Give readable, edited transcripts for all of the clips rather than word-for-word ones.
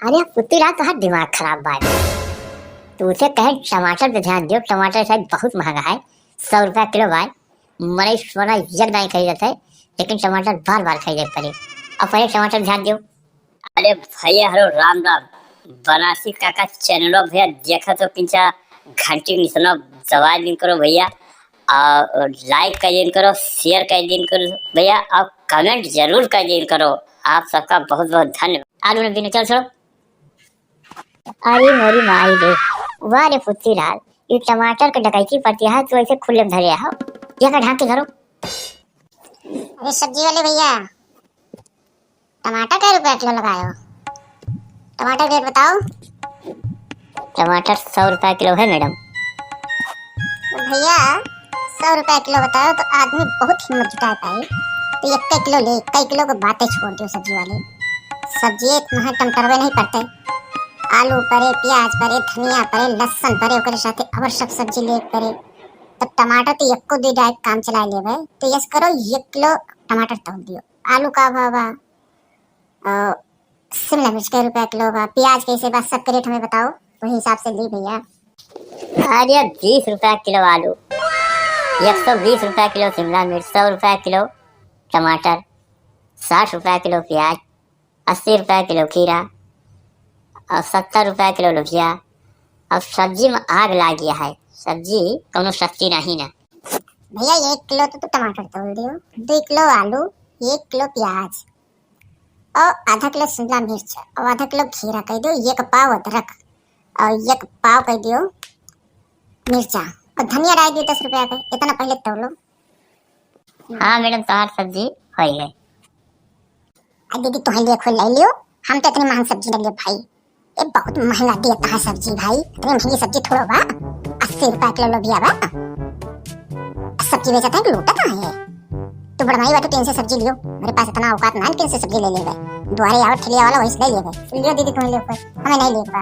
अरे पुतीला तो दिमाग खराब बात। तू उसे कहे टमाटर पे ध्यान दियो, टमाटर शायद बहुत महंगा है, 100 रुपया किलो भाई। मरे सोना यक नहीं खरीदत है, लेकिन टमाटर बार बार खरीदे पड़े। अब पहले टमाटर ध्यान दियो। अरे भैया हरो राम राम। बनारसी काका चैनलो भैया देखा तो पिंचा घंटी निसनो दबाए दिन करो भैया, और लाइक कर दिन करो, शेयर कर दिन करो भैया, और कमेंट जरूर कर दिन करो। आप सबका बहुत बहुत धन्यवाद। आलू ने चल छोड़ो। अरे मोरी माई रे, वाह रे पुतीलाल, ये टमाटर के डकैती पड़ती है तो ऐसे खुले में धरे हो, ये का ढांक के धरो। अरे सब्जी वाले भैया, टमाटर क्या रुपया किलो लगाए हो? टमाटर रेट बताओ। टमाटर 100 रुपया किलो है मैडम। तो भैया 100 रुपया किलो बताओ तो आदमी बहुत हिम्मत जुटा पाए, तो एक किलो ले, कई किलो को बातें छोड़ दो सब्जी वाले। सब्जी एक महा टमटरवे नहीं पड़ते, आलू परे, प्याज परे, धनिया परे, लहसुन परे, ओकरे साथे और सब सब्जी ले परे, तब टमाटर तो एक को दे डायरेक्ट काम चला लेवे। तो यस करो 1 किलो टमाटर तोल दियो। आलू का भाव बा, शिमला मिर्च का रुपया किलो बा, प्याज कैसे बा, सब रेट हमें बताओ, वही हिसाब से ली भैया। अरे 20 रुपया किलो आलू, 120 रुपया किलो शिमला मिर्च, 100 रुपया किलो टमाटर, 60 रुपया किलो प्याज, 80 रुपया किलो खीरा और 70 रुपया किलो लुबिया। अब सब्जी में आग लग गया है, सब्जी कोनो सस्ती नहीं ना। भैया 1 किलो तो टमाटर तोल दियो, 2 किलो आलू, 1 किलो प्याज और आधा किलो शिमला मिर्च और आधा किलो खीरा कह दो, 1 पाव अदरक और 1 पाव कह दियो मिर्चा, और धनिया डाल दियो 10 रुपया का। इतना पहले तोलो। हाँ मैडम, तोहार सब्जी हो गई। दीदी तुम्हें लिए खुद ले लियो, हम तो इतनी महंगी सब्जी नहीं लिए भाई, ये बहुत महंगा देता है सब्जी भाई, इतनी महंगी सब्जी थोड़ा बा, 80 रुपया किलो लोबिया बा। सब्जी बेचता है कि लूटा कहाँ है? तू बड़माई बाटू तीन से सब्जी लियो, मेरे पास इतना औकात ना तीन से सब्जी ले लेवे, दुआरे आवत ठेलिया वाला वैसे ले लेवे। लियो दीदी तुम्हें ले ऊपर, हमें नहीं ले पा।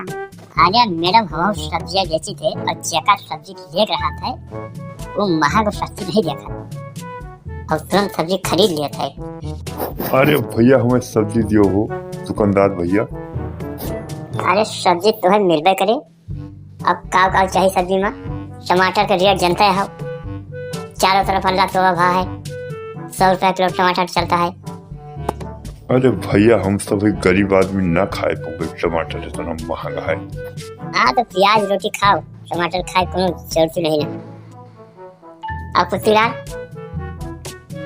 अरे मैडम, हम सब्जियाँ बेची थे और जगह सब्जी देख रहा था, वो महंग सस्ती नहीं देखा और तुरंत सब्जी खरीद लिया था। अरे भैया हमें सब्जी दियो हो दुकानदार भैया। अरे सब्जी तुम्हें मिलबे करे, अब काव चाहिए सब्जी में। टमाटर का रेट जनता है, चारों तरफ अल्लाह तोबा भाव है, 100 रुपया किलो टमाटर चलता है। अरे भैया हम सब एक गरीब आदमी ना खाए पाओगे, टमाटर इतना महंगा है। हाँ तो प्याज रोटी खाओ, टमाटर खाए कोनो जरूरत नहीं ना। अब पुतीलाल,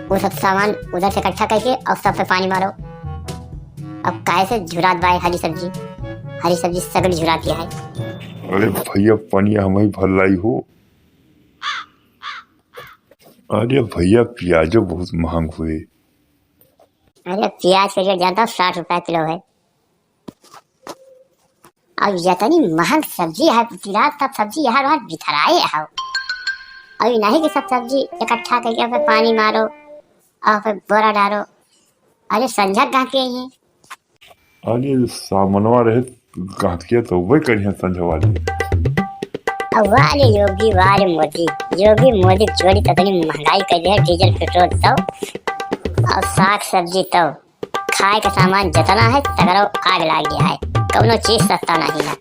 वो सब सामान उधर से इकट्ठा करके और सब पे पानी मारो। अब काहे से झुरात बाय हरी सब्जी सगड़ी झुरात है। अरे भैया पनिया हमें भलाई हो। अरे भैया प्याजो बहुत महंग हुए। अरे प्याज का रेट जानता हूँ 60 रुपया किलो है। अब इतनी महंग सब्जी है पुतीलाल, सब सब्जी यहाँ वहाँ बिथराए है। अभी नहीं कि सब सब्जी इकट्ठा करके फिर पानी मारो और फिर बोरा डालो। अरे संझा कहाँ के हैं? अरे सामनवा रहे गाँठिया तो वही करिए संझा वाले। वाले योगी वाले मोदी, योगी मोदी जोड़ी ततनी महंगाई कर दी है, डीजल पेट्रोल तो और साग सब्जी तो खाए का सामान जितना है तगड़ो आग लग गया है, कौनो चीज सस्ता नहीं है।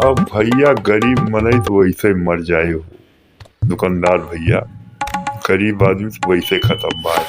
अब भैया गरीब मनई तो वैसे मर जाए हो दुकानदार भैया, गरीब आदमी तो वैसे खत्म बात।